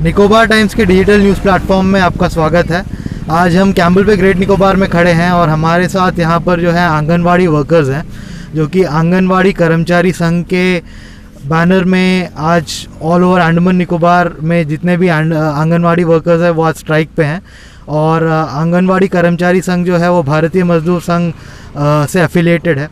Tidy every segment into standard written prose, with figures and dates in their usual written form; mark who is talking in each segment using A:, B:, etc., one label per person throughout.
A: Nicobar times के digital news platform में आपका स्वागत है। आज हम कैम्बल पे ग्रेट निकोबार में खड़े हैं और हमारे साथ यहाँ पर जो है आंगनवाड़ी वर्कर्स हैं, जो कि आंगनवाड़ी कर्मचारी संघ के बैनर में आज ऑल ओवर अंडमान निकोबार में जितने भी आंगनवाड़ी वर्कर्स हैं वो आज स्ट्राइक पे हैं। और आंगनवाड़ी कर्मचारी संघ जो है वो भारतीय मजदूर संघ से एफिलिएटेड है।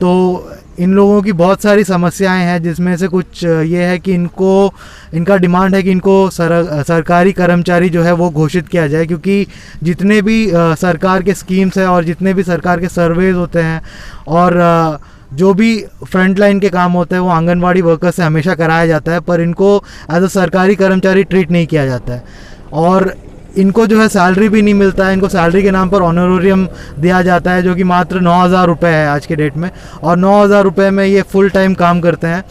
A: तो इन लोगों की बहुत सारी समस्याएं हैं, जिसमें से कुछ ये है कि इनका डिमांड है कि इनको सरकारी कर्मचारी जो है वो घोषित किया जाए, क्योंकि जितने भी सरकार के स्कीम्स हैं और जितने भी सरकार के सर्वेज होते हैं और जो भी फ्रंट लाइन के काम होते हैं वो आंगनवाड़ी वर्कर्स से हमेशा कराया जाता है, पर इनको एज अ सरकारी कर्मचारी ट्रीट नहीं किया जाता है। और इनको जो है सैलरी भी नहीं मिलता है। इनको सैलरी के नाम पर ऑनरोरियम दिया जाता है, जो कि मात्र 9,000 रुपये है आज के डेट में। और 9,000 रुपये में ये फुल टाइम काम करते हैं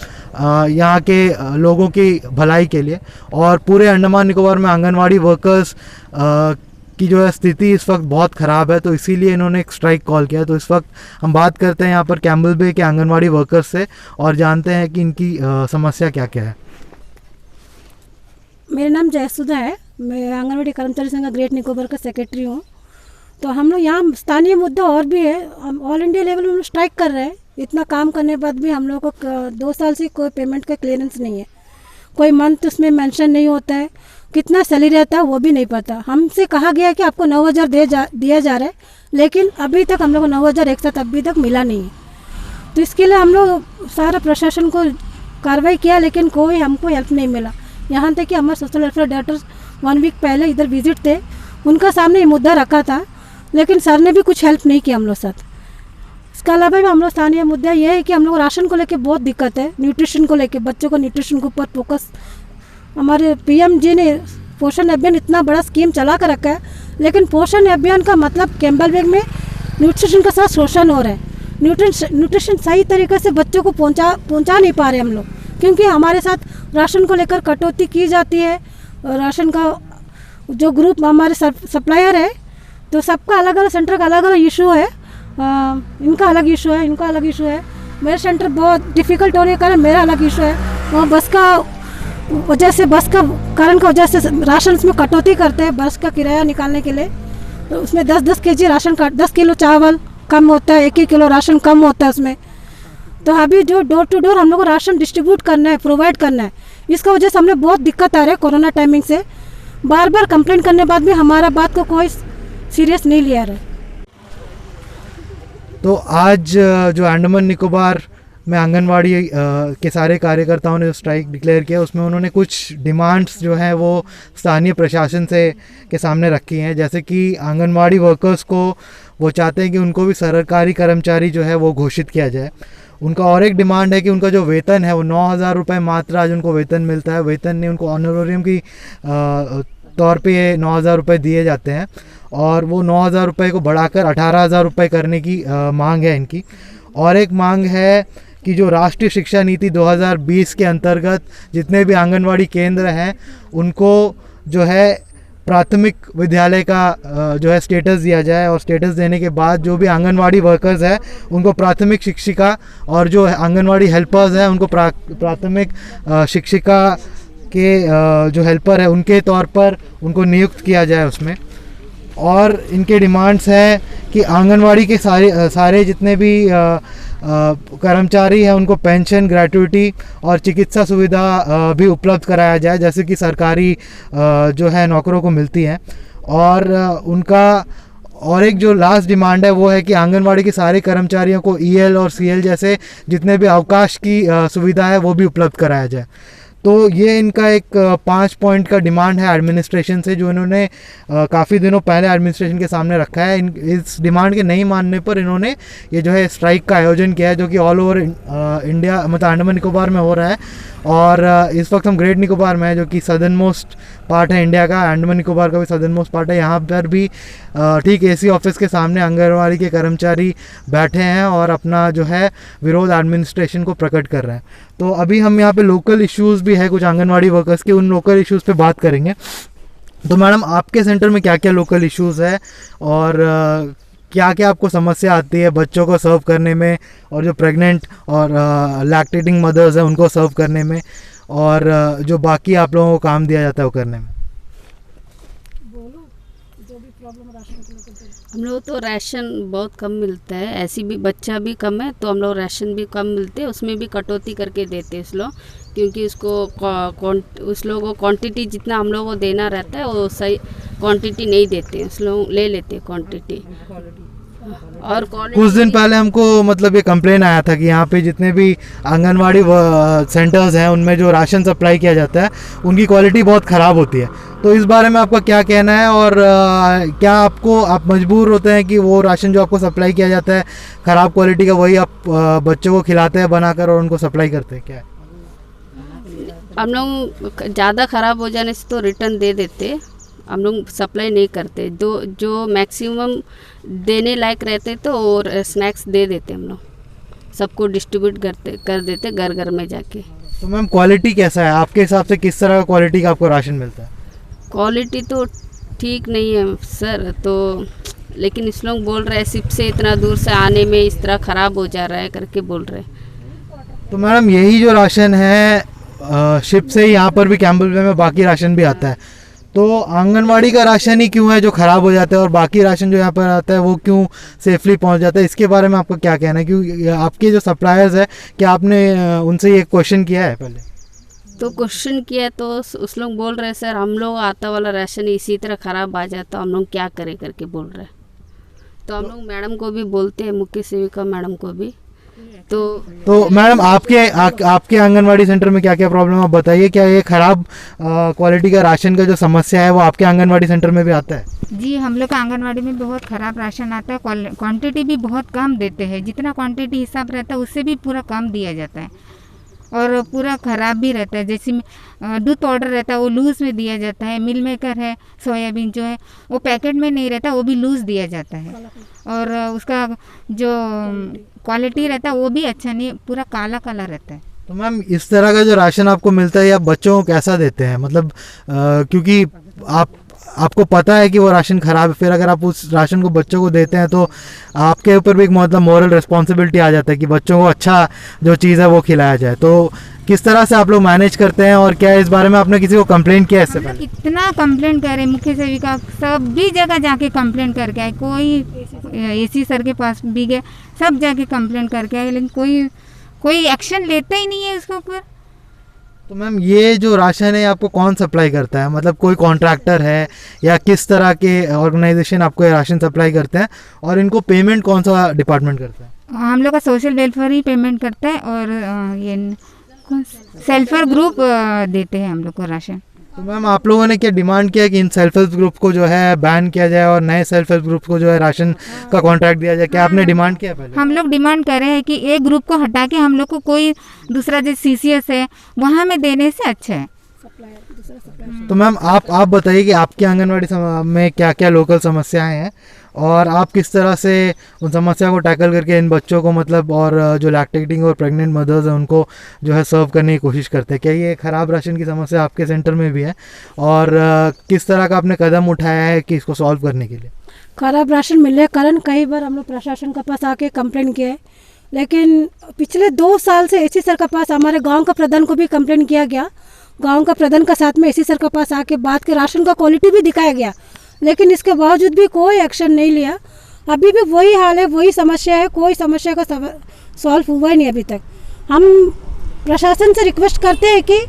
A: यहाँ के लोगों की भलाई के लिए। और पूरे अंडमान निकोबार में आंगनवाड़ी वर्कर्स की जो है स्थिति इस वक्त बहुत ख़राब है, तो इसीलिए इन्होंने एक स्ट्राइक कॉल किया। तो इस वक्त हम बात करते हैं यहाँ पर कैम्बल बे के आंगनवाड़ी वर्कर्स से और जानते हैं कि इनकी समस्या क्या क्या है।
B: मेरा नाम जयसुधा है, मैं आंगनवाड़ी कर्मचारी संघ ग्रेट निकोबार का सेक्रेटरी हूँ। तो हम लोग यहाँ स्थानीय मुद्दा और भी है, हम ऑल इंडिया लेवल में हम लोग स्ट्राइक कर रहे हैं। इतना काम करने के बाद भी हम लोग को 2 साल से कोई पेमेंट का क्लियरेंस नहीं है, कोई मंथ उसमें मेंशन नहीं होता है, कितना सैलरी रहता है वो भी नहीं पता। हमसे कहा गया है कि आपको 9,000 दिया जा रहा है, लेकिन अभी तक हम लोग को 9,000 एक साथ अभी तक मिला नहीं है। तो इसके लिए हम लोग सारा प्रशासन को कार्रवाई किया, लेकिन कोई हमको हेल्प नहीं मिला। यहाँ तक कि हमारे सोशल वेलफेयर डायरेक्टर 1 वीक पहले इधर विजिट थे, उनका सामने ये मुद्दा रखा था, लेकिन सर ने भी कुछ हेल्प नहीं किया हम लोग साथ। इसके अलावा भी हम लोग स्थानीय मुद्दा ये है कि हम लोग राशन को लेके बहुत दिक्कत है, न्यूट्रिशन को लेके, बच्चों को न्यूट्रिशन के ऊपर फोकस। हमारे पीएम जी ने पोषण अभियान इतना बड़ा स्कीम चला कर रखा है, लेकिन पोषण अभियान का मतलब कैम्बल बेग में न्यूट्रिशन का साथ शोषण हो रहा है। न्यूट्रिशन सही तरीके से बच्चों को पहुँचा नहीं पा रहे हम लोग, क्योंकि हमारे साथ राशन को लेकर कटौती की जाती है। राशन का जो ग्रुप हमारे सप्लायर है, तो सबका अलग अलग सेंटर का अलग अलग इशू है। इनका अलग इशू है, इनका अलग इशू है। मेरे सेंटर बहुत डिफ़िकल्ट होने के कारण मेरा अलग इशू है। वो बस का कारण का वजह से राशन उसमें कटौती करते हैं बस का किराया निकालने के लिए। तो उसमें 10-10 केजी राशन का 10 किलो चावल कम होता है, 1 किलो राशन कम होता है उसमें। तो अभी जो डोर टू डोर हम लोग को राशन डिस्ट्रीब्यूट करना है, प्रोवाइड करना है, इसका वजह से हमें बहुत दिक्कत आ रहा है। कोरोना टाइमिंग से बार बार कंप्लेंट करने के बाद भी हमारा बात को कोई सीरियस नहीं लिया रहा है।
A: तो आज जो अंडमान निकोबार में आंगनवाड़ी के सारे कार्यकर्ताओं ने जो स्ट्राइक डिक्लेयर किया, उसमें उन्होंने कुछ डिमांड्स जो हैं वो स्थानीय प्रशासन के सामने रखी हैं। जैसे कि आंगनवाड़ी वर्कर्स को वो चाहते हैं कि उनको भी सरकारी कर्मचारी जो है वो घोषित किया जाए। उनका और एक डिमांड है कि उनका जो वेतन है वो 9,000 रुपये मात्र आज उनको वेतन मिलता है। वेतन नहीं, उनको ऑनरोरियम की तौर पे ये 9,000 रुपये दिए जाते हैं, और वो 9,000 रुपये को बढ़ाकर 18,000 रुपये करने की मांग है इनकी। और एक मांग है कि जो राष्ट्रीय शिक्षा नीति 2020 के अंतर्गत जितने भी आंगनवाड़ी केंद्र हैं उनको जो है प्राथमिक विद्यालय का जो है स्टेटस दिया जाए, और स्टेटस देने के बाद जो भी आंगनवाड़ी वर्कर्स हैं उनको प्राथमिक शिक्षिका, और जो आंगनवाड़ी हेल्पर्स हैं उनको प्राथमिक शिक्षिका के जो हेल्पर है उनके तौर पर उनको नियुक्त किया जाए उसमें। और इनके डिमांड्स हैं कि आंगनवाड़ी के सारे जितने भी कर्मचारी हैं उनको पेंशन, ग्रेट्युटी और चिकित्सा सुविधा भी उपलब्ध कराया जाए, जैसे कि सरकारी जो है नौकरों को मिलती हैं। और उनका और एक जो लास्ट डिमांड है वो है कि आंगनवाड़ी के सारे कर्मचारियों को EL और CL जैसे जितने भी अवकाश की सुविधा है वो भी उपलब्ध कराया जाए। तो ये इनका एक 5 पॉइंट का डिमांड है एडमिनिस्ट्रेशन से, जो इन्होंने काफ़ी दिनों पहले एडमिनिस्ट्रेशन के सामने रखा है। इस डिमांड के नहीं मानने पर इन्होंने ये जो है स्ट्राइक का आयोजन किया है, जो कि ऑल ओवर इंडिया मतलब अंडमान निकोबार में हो रहा है। और इस वक्त हम ग्रेट निकोबार में है, जो कि सदर्न मोस्ट पार्ट है इंडिया का। अंडमान निकोबार का भी सदर्न मोस्ट पार्ट है। यहाँ पर भी ठीक AC ऑफिस के सामने आंगनवाड़ी के कर्मचारी बैठे हैं और अपना जो है विरोध एडमिनिस्ट्रेशन को प्रकट कर रहे हैं। तो अभी हम यहाँ पे लोकल इश्यूज़ भी है कुछ आंगनवाड़ी वर्कर्स के, उन लोकल इश्यूज़ पे बात करेंगे। तो मैडम, आपके सेंटर में क्या क्या लोकल इश्यूज़ है और क्या क्या आपको समस्या आती है बच्चों को सर्व करने में, और जो प्रेग्नेंट और लैक्टेटिंग मदर्स हैं उनको सर्व करने में, और जो बाकी आप लोगों को काम दिया जाता है वो करने में?
C: हम लोग तो राशन बहुत कम मिलता है, ऐसी भी बच्चा भी कम है तो हम लोग राशन भी कम मिलते हैं, उसमें भी कटौती करके देते हैं उस लोग, क्योंकि उस लोगों को क्वांटिटी जितना हम लोग को देना रहता है वो सही क्वांटिटी नहीं देते, उस लोग ले लेते हैं क्वांटिटी। और
A: कुछ दिन पहले हमको मतलब ये कंप्लेन आया था कि यहाँ पे जितने भी आंगनवाड़ी सेंटर्स हैं उनमें जो राशन सप्लाई किया जाता है उनकी क्वालिटी बहुत ख़राब होती है। तो इस बारे में आपका क्या कहना है, और क्या आप मजबूर होते हैं कि वो राशन जो आपको सप्लाई किया जाता है ख़राब क्वालिटी का वही आप बच्चों को खिलाते हैं बनाकर और उनको सप्लाई करते हैं? क्या
C: हम लोग ज़्यादा ख़राब हो जाने से तो रिटर्न दे देते, हम लोग सप्लाई नहीं करते, जो मैक्सिमम देने लायक रहते तो और स्नैक्स दे देते, हम लोग सबको डिस्ट्रीब्यूट कर देते घर घर में जाके।
A: तो मैम क्वालिटी कैसा है आपके हिसाब से, किस तरह का क्वालिटी का आपको राशन मिलता है?
C: क्वालिटी तो ठीक नहीं है सर, तो लेकिन इस लोग बोल रहे हैं शिप से इतना दूर से आने में इस तरह ख़राब हो जा रहा है करके बोल रहे हैं।
A: तो मैडम यही जो राशन है शिप से ही यहाँ पर भी कैम्पबेल बे में बाकी राशन भी आता है, तो आंगनवाड़ी का राशन ही क्यों है जो ख़राब हो जाता है और बाकी राशन जो यहाँ पर आता है वो क्यों सेफली पहुँच जाता है? इसके बारे में आपका क्या कहना है? क्योंकि आपके जो सप्लायर्स है, क्या आपने उनसे ये क्वेश्चन किया है पहले?
C: तो क्वेश्चन किया तो उस लोग बोल रहे सर हम लोग आता वाला राशन इसी तरह ख़राब आ जाता, हम लोग क्या करें करके बोल रहे हैं। तो हम लोग मैडम को भी बोलते हैं, मुख्य सेविका मैडम को भी। तो
A: मैडम आपके आंगनवाड़ी सेंटर में क्या क्या प्रॉब्लम आप बताइए, क्या ये ख़राब क्वालिटी का राशन का जो समस्या है वो आपके आंगनवाड़ी सेंटर में भी आता है?
D: जी, हम लोग का आंगनवाड़ी में बहुत ख़राब राशन आता है, क्वांटिटी भी बहुत कम देते हैं, जितना क्वांटिटी हिसाब रहता है उससे भी पूरा कम दिया जाता है और पूरा ख़राब भी रहता है। जैसे दूध पाउडर रहता है वो लूज़ में दिया जाता है, मिल मेकर है, सोयाबीन जो है वो पैकेट में नहीं रहता, वो भी लूज़ दिया जाता है, और उसका जो क्वालिटी रहता है वो भी अच्छा नहीं, पूरा काला काला रहता है।
A: तो मैम इस तरह का जो राशन आपको मिलता है आप बच्चों को कैसा देते हैं? मतलब क्योंकि आपको पता है कि वो राशन ख़राब है, फिर अगर आप उस राशन को बच्चों को देते हैं तो आपके ऊपर भी एक मतलब मॉरल रिस्पॉन्सिबिलिटी आ जाता है कि बच्चों को अच्छा जो चीज़ है वो खिलाया जाए। तो किस तरह से आप लोग मैनेज करते हैं, और क्या इस बारे में आपने किसी को कंप्लेंट किया इससे पहले?
D: कितना कंप्लेंट करे, मुख्य सेविका सभी जगह जाके कंप्लेंट करके आए, कोई एसी सर के पास भी गए, सब जाके कंप्लेंट करके आए, लेकिन कोई एक्शन लेता ही नहीं है उसके ऊपर।
A: तो मैम ये जो राशन है आपको कौन सप्लाई करता है? मतलब कोई कॉन्ट्रैक्टर है या किस तरह के ऑर्गेनाइजेशन आपको ये राशन सप्लाई करते हैं, और इनको पेमेंट कौन सा डिपार्टमेंट करता है?
D: हम लोग का सोशल वेलफेयर ही पेमेंट करता है, और ये सेल्फ हेल्प ग्रुप देते हैं हम लोग को राशन।
A: तो मैम आप लोगों ने क्या डिमांड किया कि इन सेल्फ हेल्प ग्रुप को जो है बैन किया जाए और नए सेल्फ हेल्प ग्रुप को जो है राशन का कॉन्ट्रैक्ट दिया जाए? क्या आपने डिमांड किया पहले?
D: हम लोग डिमांड कर रहे हैं कि एक ग्रुप को हटा के हम लोग को कोई दूसरा जो CCS है वहाँ में देने से अच्छा है।
A: तो मैम आप बताइए कि आपके आंगनवाड़ी में क्या क्या लोकल समस्याएं हैं और आप किस तरह से उन समस्या को टैकल करके इन बच्चों को मतलब और जो लैक्टेटिंग और प्रेग्नेंट मदर्स हैं उनको जो है सर्व करने की कोशिश करते हैं? क्या ये ख़राब राशन की समस्या आपके सेंटर में भी है, और किस तरह का आपने कदम उठाया है कि इसको सॉल्व करने के लिए?
B: खराब राशन मिलने के कारण कई बार हम लोग प्रशासन के पास आके कंप्लेंट किए, लेकिन पिछले 2 साल से एसी सर के पास हमारे गांव का प्रधान को भी कंप्लेंट किया गया। गांव का प्रधान के साथ में एसी सर के पास आके बात के राशन का क्वालिटी भी दिखाया गया, लेकिन इसके बावजूद भी कोई एक्शन नहीं लिया। अभी भी वही हाल है, वही समस्या है, कोई समस्या का सॉल्व हुआ ही नहीं अभी तक। हम प्रशासन से रिक्वेस्ट करते हैं कि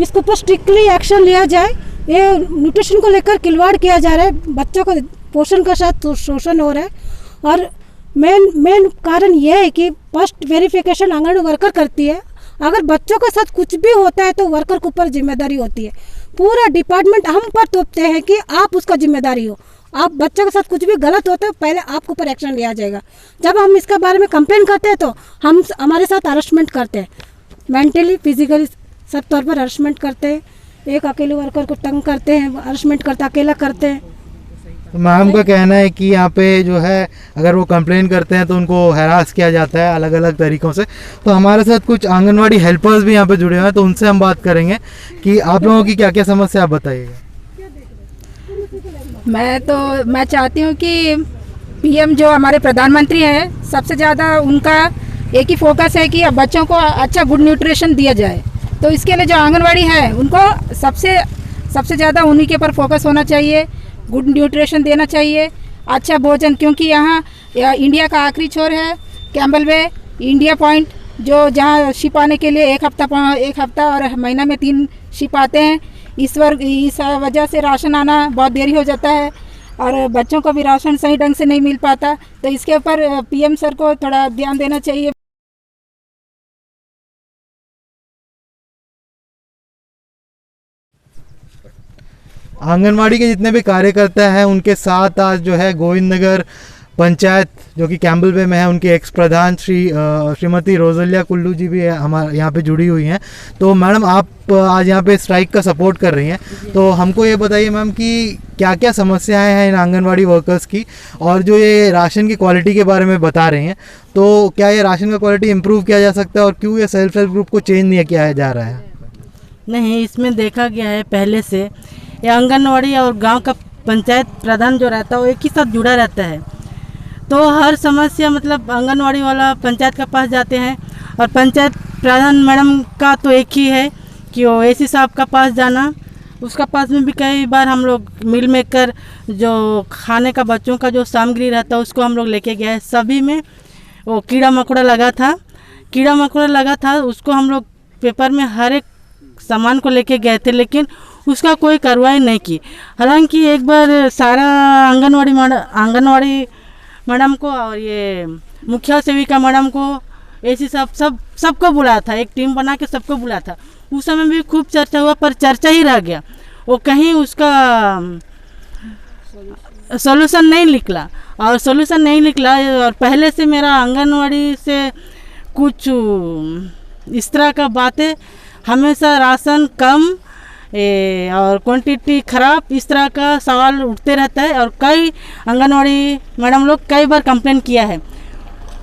B: इसके ऊपर स्ट्रिक्टली एक्शन लिया जाए। ये न्यूट्रिशन को लेकर खिलवाड़ किया जा रहा है, बच्चों को पोषण के साथ शोषण हो रहा है, और मेन कारण यह है कि फर्स्ट वेरिफिकेशन आंगनबाड़ी वर्कर करती है। अगर बच्चों के साथ कुछ भी होता है तो वर्कर के ऊपर जिम्मेदारी होती है। पूरा डिपार्टमेंट हम पर थोपते हैं कि आप उसका जिम्मेदारी हो, आप बच्चों के साथ कुछ भी गलत होता है पहले आपके ऊपर एक्शन लिया जाएगा। जब हम इसके बारे में कंप्लेन करते हैं तो हमारे साथ हरासमेंट करते हैं, मेंटली फिजिकली सब तौर पर हरासमेंट करते हैं। एक अकेले वर्कर को तंग करते हैं, हरासमेंट करते अकेला करते हैं।
A: तो मैम का कहना है कि यहाँ पे जो है अगर वो कंप्लेन करते हैं तो उनको हैरास किया जाता है अलग अलग तरीक़ों से। तो हमारे साथ कुछ आंगनवाड़ी हेल्पर्स भी यहाँ पे जुड़े हुए हैं, तो उनसे हम बात करेंगे कि आप लोगों की क्या क्या समस्या आप बताइएगा।
E: मैं चाहती हूँ कि PM जो हमारे प्रधानमंत्री हैं, सबसे ज़्यादा उनका एक ही फोकस है कि बच्चों को अच्छा गुड न्यूट्रिशन दिया जाए। तो इसके लिए जो आंगनवाड़ी है उनको सबसे ज़्यादा उन्हीं के ऊपर फोकस होना चाहिए, गुड न्यूट्रिशन देना चाहिए, अच्छा भोजन, क्योंकि यहाँ इंडिया का आखिरी छोर है कैम्बल वे इंडिया पॉइंट, जो जहाँ शिप आने के लिए एक हफ्ता और महीना में 3 शिप आते हैं। इस वजह से राशन आना बहुत देरी हो जाता है और बच्चों को भी राशन सही ढंग से नहीं मिल पाता। तो इसके ऊपर पीएम सर को थोड़ा ध्यान देना चाहिए।
A: आंगनवाड़ी के जितने भी कार्यकर्ता हैं उनके साथ आज जो है गोविंद नगर पंचायत जो कि कैम्बल वे में है, उनके एक्स प्रधान श्रीमती रोजलिया कुल्लू जी भी हमारे यहाँ पे जुड़ी हुई हैं। तो मैडम, आप आज यहाँ पे स्ट्राइक का सपोर्ट कर रही हैं, तो हमको ये बताइए मैम कि क्या क्या समस्याएं हैं इन आंगनवाड़ी वर्कर्स की, और जो ये राशन की क्वालिटी के बारे में बता रही हैं, तो क्या ये राशन का क्वालिटी इम्प्रूव किया जा सकता है और क्यों ये सेल्फ हेल्प ग्रुप को चेंज नहीं किया जा रहा है?
F: नहीं, इसमें देखा गया है पहले से ये आंगनवाड़ी और गांव का पंचायत प्रधान जो रहता है वो एक ही साथ जुड़ा रहता है। तो हर समस्या मतलब आंगनवाड़ी वाला पंचायत के पास जाते हैं, और पंचायत प्रधान मैडम का तो एक ही है कि वो एसी साहब का पास जाना। उसका पास में भी कई बार हम लोग मिल मेकर जो खाने का बच्चों का जो सामग्री रहता है उसको हम लोग लेके गए। सभी में वो कीड़ा मकोड़ा लगा था, उसको हम लोग पेपर में हर एक सामान को लेके गए थे, लेकिन उसका कोई कार्रवाई नहीं की। हालांकि एक बार सारा आंगनवाड़ी मैडम को और ये मुखिया सेविका मैडम को एसी सबको बुलाया था, एक टीम बना के सबको बुलाया था। उस समय भी खूब चर्चा हुआ, पर चर्चा ही रह गया, वो कहीं उसका सॉल्यूशन नहीं निकला। और पहले से मेरा आंगनवाड़ी से कुछ इस तरह का बातें, हमेशा राशन कम और क्वांटिटी ख़राब, इस तरह का सवाल उठते रहता है। और कई आंगनवाड़ी मैडम लोग कई बार कंप्लेन किया है,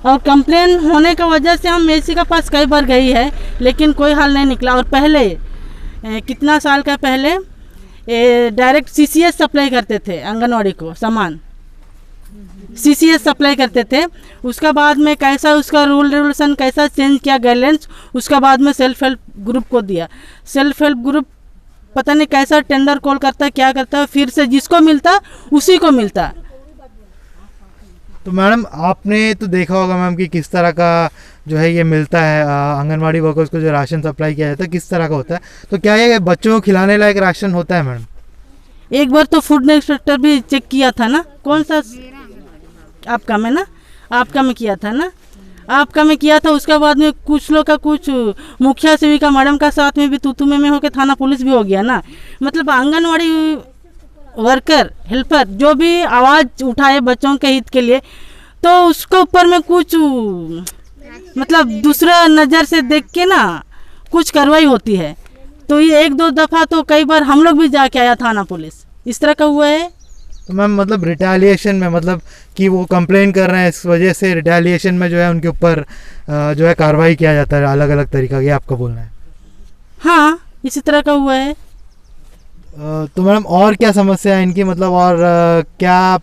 F: और कंप्लेन होने का वजह से हम एसी के पास कई बार गई है, लेकिन कोई हल नहीं निकला। और पहले कितना साल का पहले डायरेक्ट सीसीएस सप्लाई करते थे आंगनवाड़ी को सामान, सीसीएस सप्लाई करते थे। उसका बाद में कैसा उसका रूल रेगुलेशन कैसा चेंज किया गाइडलाइंस, उसका बाद में सेल्फ हेल्प ग्रुप को दिया। सेल्फ हेल्प ग्रुप पता नहीं कैसा टेंडर कॉल करता है, क्या करता है, फिर से जिसको मिलता उसी को मिलता।
A: तो मैडम, आपने तो देखा होगा मैम कि किस तरह का जो है ये मिलता है आंगनवाड़ी वर्कर्स को, जो राशन सप्लाई किया जाता है किस तरह का होता है। तो क्या ये बच्चों को खिलाने लायक राशन होता है मैडम?
F: एक बार तो फूड इंस्पेक्टर भी चेक किया था ना, कौन सा आपका में ना, आपका में किया था ना, आपका में किया था। उसके बाद में कुछ लोग का कुछ मुखिया सेविका मैडम का साथ में भी तू में होकर थाना पुलिस भी हो गया ना। मतलब आंगनवाड़ी वर्कर हेल्पर जो भी आवाज़ उठाए बच्चों के हित के लिए, तो उसके ऊपर में कुछ मतलब दूसरा नज़र से देख के ना कुछ कार्रवाई होती है। तो ये 1-2 दफ़ा तो कई बार हम लोग भी जाके आया थाना पुलिस, इस तरह का हुआ है।
A: तो मैम मतलब रिटेलिएशन में, मतलब कि वो कंप्लेन कर रहे हैं, इस वजह से रिटेलिएशन में जो है उनके ऊपर जो है कार्रवाई किया जाता है अलग अलग तरीका, ये आपका बोलना है?
F: हाँ, इसी तरह का हुआ है।
A: तो मैडम और क्या समस्या है इनकी, मतलब और क्या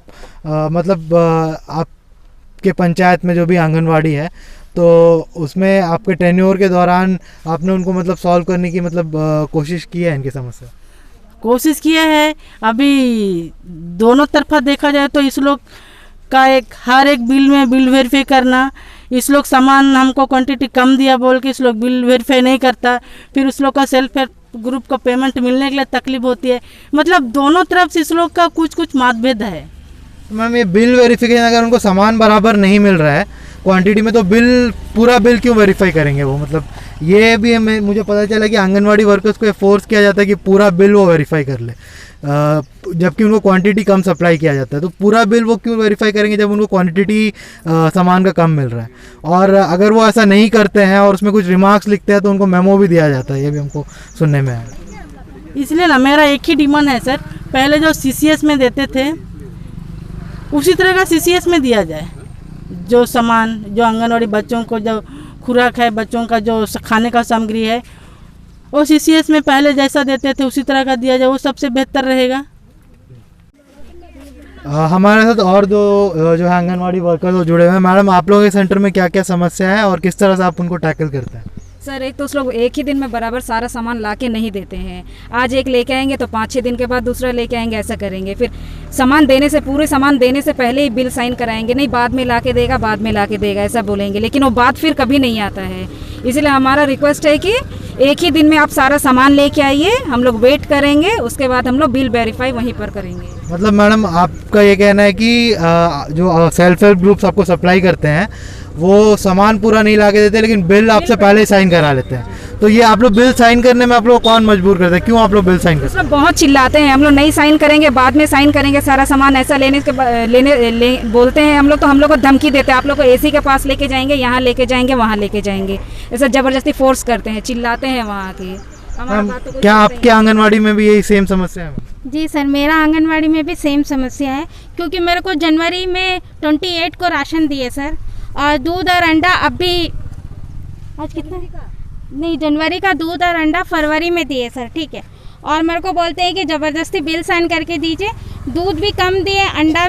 A: मतलब आपके पंचायत में जो भी आंगनवाड़ी है, तो उसमें आपके टेन्योर के दौरान आपने उनको मतलब सॉल्व करने की मतलब कोशिश की है इनकी समस्या?
F: कोशिश किया है। अभी दोनों तरफा देखा जाए तो इस लोग का हर एक बिल में बिल वेरीफाई करना, इस लोग सामान हमको क्वांटिटी कम दिया बोल के इस लोग बिल वेरीफाई नहीं करता, फिर उस लोग का सेल्फ हेल्प ग्रुप को पेमेंट मिलने के लिए तकलीफ होती है। मतलब दोनों तरफ से इस लोग का कुछ मतभेद है।
A: मैम ये बिल वेरिफिकेशन, अगर उनको सामान बराबर नहीं मिल रहा है क्वांटिटी में, तो पूरा बिल क्यों वेरीफाई करेंगे वो? मतलब ये भी मुझे पता चला कि आंगनवाड़ी वर्कर्स को फोर्स किया जाता है कि पूरा बिल वो वेरीफाई कर ले, जबकि उनको क्वांटिटी कम सप्लाई किया जाता है। तो पूरा बिल वो क्यों वेरीफाई करेंगे जब उनको क्वांटिटी सामान का कम मिल रहा है? और अगर वो ऐसा नहीं करते हैं और उसमें कुछ रिमार्क्स लिखते हैं तो उनको मेमो भी दिया जाता है, ये भी हमको सुनने में आया।
F: इसलिए ना मेरा एक ही डिमांड है सर, पहले जो सीसीएस में देते थे उसी तरह का सीसीएस में दिया जाए। जो सामान जो आंगनवाड़ी बच्चों को जो खुराक है, बच्चों का जो खाने का सामग्री है, वो सीसीएस में पहले जैसा देते थे उसी तरह का दिया जाए, वो सबसे बेहतर रहेगा।
A: हमारे साथ और दो जो है आंगनवाड़ी वर्कर जुड़े हुए हैं। मैडम, आप लोगों के सेंटर में क्या क्या समस्या है और किस तरह से आप उनको टैकल करते हैं?
G: सर एक तो उस लोग एक ही दिन में बराबर सारा सामान ला के नहीं देते हैं। आज एक लेके आएंगे तो 5-6 दिन के बाद दूसरा लेके आएंगे, ऐसा करेंगे। फिर सामान देने से, पूरे सामान देने से पहले ही बिल साइन कराएंगे, नहीं बाद में ला के देगा, बाद में ला के देगा, ऐसा बोलेंगे। लेकिन वो बात फिर कभी नहीं आता है। इसलिए हमारा रिक्वेस्ट है कि एक ही दिन में आप सारा सामान लेके आइए, हम लोग वेट करेंगे, उसके बाद हम लोग बिल वेरीफाई वहीं पर करेंगे।
A: मतलब मैडम आपका ये कहना है कि जो सेल्फ हेल्प ग्रुप्स आपको सप्लाई करते हैं वो सामान पूरा नहीं ला के देते, लेकिन बिल आपसे पहले साइन करा लेते हैं। तो ये आप लोग बिल साइन करने में आप लोग कौन मजबूर करते हैं, क्यों आप लोग बिल साइन करते हैं?
G: बहुत चिल्लाते हैं, हम लोग नहीं साइन करेंगे, बाद में साइन करेंगे सारा सामान, ऐसा बोलते हैं हम लोग। तो हम लोग को धमकी देते हैं, आप लोग को एसी के पास लेके जाएंगे, यहाँ लेके जाएंगे, वहाँ लेके जाएंगे, ऐसा ज़बरदस्ती फोर्स करते हैं, चिल्लाते हैं वहाँ के।
A: क्या आपके आंगनवाड़ी में भी यही सेम समस्या है?
D: जी सर, मेरा आंगनवाड़ी में भी सेम समस्या है, क्योंकि मेरे को जनवरी में 28 को राशन दिए सर, और दूध और अंडा अभी आज कितना नहीं, जनवरी का दूध और अंडा फरवरी में दिए सर, ठीक है। और मेरे को बोलते हैं कि ज़बरदस्ती बिल साइन करके दीजिए, दूध भी कम दिए, अंडा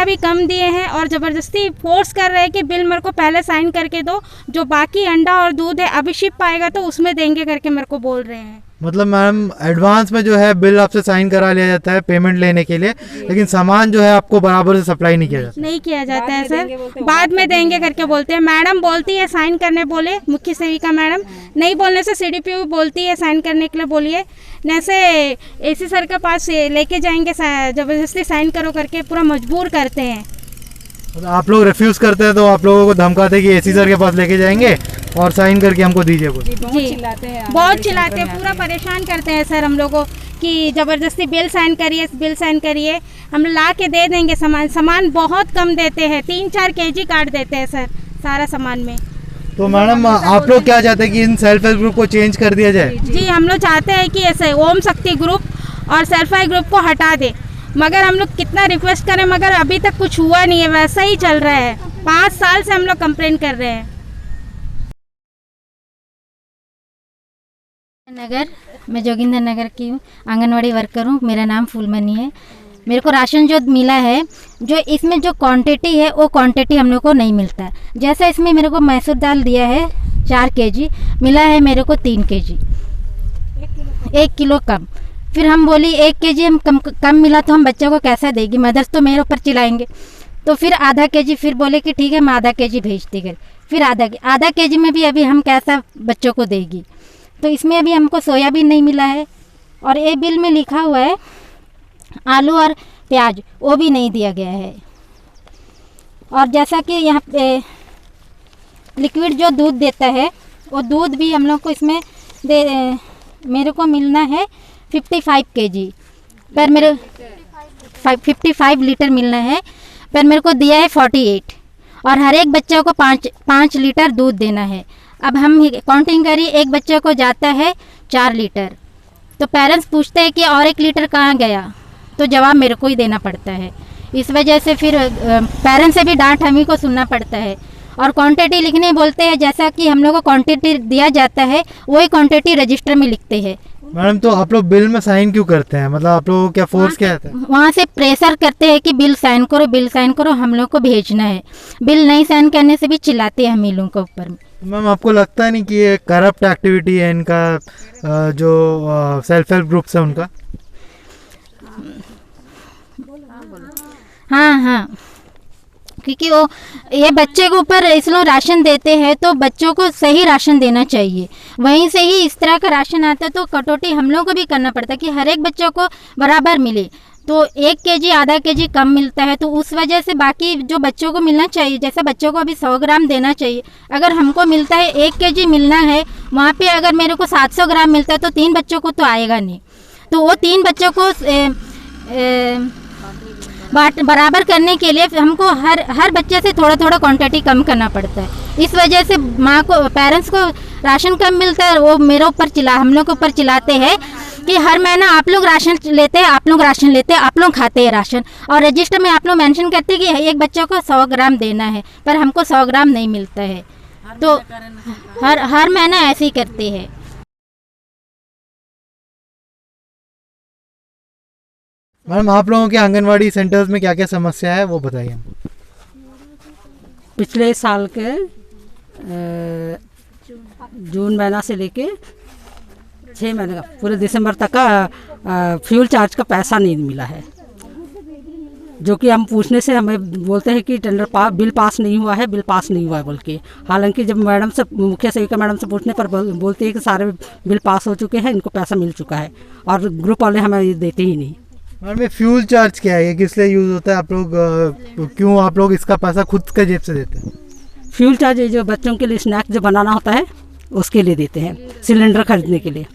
D: भी कम दिए हैं, और ज़बरदस्ती फोर्स कर रहे हैं कि बिल मेरे को पहले साइन करके दो, जो बाकी अंडा और दूध है अभी शिप आएगा तो उसमें देंगे करके मेरे को बोल रहे हैं।
A: मतलब मैम एडवांस में जो है बिल आपसे साइन करा लिया जाता है पेमेंट लेने के लिए, लेकिन सामान जो है आपको बराबर से सप्लाई नहीं किया जाता?
D: नहीं किया जाता है सर, बाद में देंगे करके बोलते हैं। मैडम बोलती है साइन करने, बोले मुख्य सेविका मैडम, नहीं बोलने से सीडीपीओ बोलती है साइन करने के लिए बोलिए, जैसे एसी सर के पास लेके जाएंगे, ज़बरदस्ती साइन करो करके पूरा मजबूर करते हैं।
A: आप लोग रिफ्यूज करते हैं तो आप लोगों को धमकाते हैं कि एसी सर के पास लेके जाएंगे और साइन करके हमको दीजिए।
D: जी बहुत चिल्लाते हैं, पूरा परेशान करते हैं सर हम लोगों को कि ज़बरदस्ती बिल साइन करिए, हम ला के दे देंगे सामान बहुत कम देते हैं, 3-4 kg काट देते हैं सर सारा सामान में।
A: तो मैडम आप लोग क्या चाहते हैं कि इन सेल्फ हेल्प ग्रुप को चेंज कर दिया जाए?
D: जी हम लोग चाहते हैं कि ऐसे ओम शक्ति ग्रुप और सेल्फ हेल्प ग्रुप को हटा दे, मगर हम लोग कितना रिक्वेस्ट करें, मगर अभी तक कुछ हुआ नहीं है, वैसा ही चल रहा है। 5 साल से हम लोग कंप्लेन कर रहे हैं।
H: मैं जोगिंदर नगर की हूँ, आंगनवाड़ी वर्कर हूँ, मेरा नाम फूलमनी है। मेरे को राशन जो मिला है, जो इसमें जो क्वांटिटी है वो क्वांटिटी हम लोग को नहीं मिलता है। जैसे इसमें मेरे को मैसूर दाल दिया है 4 kg, मिला है मेरे को 3 kg, 1 किलो कम। फिर हम बोली 1 kg हम कम मिला तो हम बच्चों को कैसा देगी, मदर्स तो मेरे ऊपर चिल्लाएंगे। तो फिर आधा kg, फिर बोले कि ठीक है मैं आधा kg भेजती कर, फिर आधा kg में भी अभी हम कैसा बच्चों को देगी। तो इसमें अभी हमको सोयाबीन नहीं मिला है, और ये बिल में लिखा हुआ है आलू और प्याज, वो भी नहीं दिया गया है। और जैसा कि यहाँ पे लिक्विड जो दूध देता है, वो दूध भी हम लोग को इसमें मेरे को मिलना है 55 kg, पर मेरे 55 लीटर मिलना है, पर मेरे को दिया है 48, और हर एक बच्चे को 5 लीटर दूध देना है। अब हम काउंटिंग करिए, एक बच्चे को जाता है 4 लीटर, तो पेरेंट्स पूछते हैं कि और 1 लीटर कहाँ गया, तो जवाब मेरे को ही देना पड़ता है। इस वजह से फिर पेरेंट्स से भी डांट हमें को सुनना पड़ता है। और क्वांटिटी लिखने बोलते हैं, जैसा कि हम लोग को क्वांटिटी दिया जाता है वही क्वांटिटी रजिस्टर में लिखते हैं।
A: मैडम तो आप लोग बिल में साइन क्यों करते हैं, मतलब आप लोगों को क्या फोर्स क्या है?
H: वहाँ से प्रेशर करते हैं कि बिल साइन करो, हम लोग को भेजना है। बिल नहीं साइन करने से भी चिल्लाते हैं हम इन लोगों के ऊपर।
A: मैम आपको लगता है नहीं कि ये करप्ट एक्टिविटी है इनका, जो सेल्फ हेल्प ग्रुप्स है उनका?
H: हाँ, क्योंकि वो ये बच्चे के ऊपर इस लोग राशन देते हैं, तो बच्चों को सही राशन देना चाहिए। वहीं से ही इस तरह का राशन आता है, तो कटौती हम लोग को भी करना पड़ता है कि हर एक बच्चों को बराबर मिले। तो 1 kg आधा kg कम मिलता है, तो उस वजह से बाकी जो बच्चों को मिलना चाहिए, जैसे बच्चों को अभी 100 ग्राम देना चाहिए, अगर हमको मिलता है 1 kg मिलना है, वहाँ पे अगर मेरे को 700 ग्राम मिलता है तो 3 बच्चों को तो आएगा नहीं। तो वो 3 बच्चों को बराबर करने के लिए हमको हर बच्चे से थोड़ा थोड़ा क्वांटिटी कम करना पड़ता है। इस वजह से माँ को, पेरेंट्स को राशन कम मिलता है, वो मेरे ऊपर हम लोग के ऊपर चिल्लाते हैं कि हर महीना आप लोग राशन लेते हैं, आप लोग खाते हैं राशन, और रजिस्टर में आप लोग मेंशन करते हैं कि एक बच्चे को 100 ग्राम देना है, पर हमको 100 ग्राम नहीं मिलता है। तो हर महीना ऐसे ही करते हैं।
A: मैडम आप लोगों के आंगनवाड़ी सेंटर्स में क्या क्या समस्या है वो बताइए।
I: पिछले साल के जून महीना से लेके 6 महीने का पूरे दिसंबर तक का फ्यूल चार्ज का पैसा नहीं मिला है। जो कि हम पूछने से हमें बोलते हैं कि बिल पास नहीं हुआ है, बिल पास नहीं हुआ है बोल के। हालांकि जब मैडम से, मुख्य सेविका मैडम से पूछने पर बोलते हैं कि सारे बिल पास हो चुके हैं, इनको पैसा मिल चुका है, और ग्रुप वाले हमें ये देते ही नहीं।
A: मैडम, फ्यूल चार्ज क्या है, ये किस लिए यूज़ होता है, आप लोग क्यों आप लोग इसका पैसा खुद के जेब से देते हैं?
I: फ्यूल चार्ज जो बच्चों के लिए स्नैक्स जो बनाना होता है उसके लिए देते हैं, सिलेंडर खरीदने के लिए।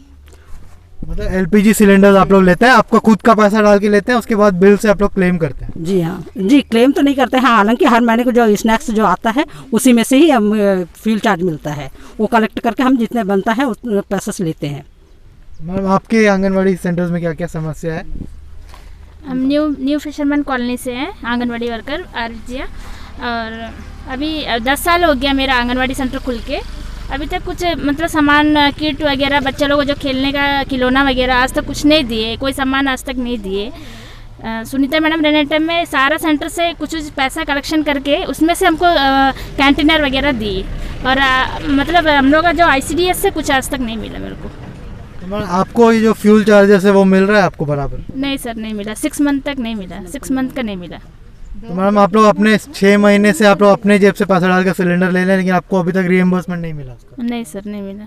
A: मतलब एलपीजी सिलेंडर आप लोग लेते हैं, आपका खुद का पैसा डाल के लेते हैं, उसके बाद बिल से आप लोग क्लेम करते हैं?
I: जी हाँ जी, क्लेम तो नहीं करते हैं। हालांकि हर महीने को जो स्नैक्स जो आता है उसी में से ही हम फ्यूल चार्ज मिलता है, वो कलेक्ट करके हम जितने बनता है उतने पैसे से लेते हैं।
A: मैम, आपके आंगनवाड़ी सेंटर्स में क्या क्या समस्या है?
J: हम न्यू फिशरमैन कॉलोनी से हैं, आंगनवाड़ी वर्कर आरजिया, और अभी 10 साल हो गया मेरा आंगनवाड़ी सेंटर खुल के। अभी तक कुछ मतलब सामान, किट वगैरह, बच्चे लोगों को जो खेलने का खिलौना वगैरह आज तक कुछ नहीं दिए, कोई सामान आज तक नहीं दिए। सुनीता मैडम रहने टाइम में सारा सेंटर से कुछ पैसा कलेक्शन करके उसमें से हमको कैंटीनर वगैरह दी, और मतलब हम लोग का जो ICDS से कुछ आज तक नहीं मिला मेरे को।
A: तो आपको ये जो फ्यूल चार्जेस है वो मिल रहा है आपको बराबर?
J: नहीं सर, नहीं मिला, 6 मंथ तक नहीं मिला, 6 मंथ का नहीं मिला।
A: तो मैडम, आप लोग अपने 6 महीने से आप लोग अपने जेब से पैसा डाल कर सिलेंडर ले लें, लेकिन आपको अभी तक रीएम्बर्समेंट नहीं मिला उसका?
J: नहीं सर, नहीं मिला।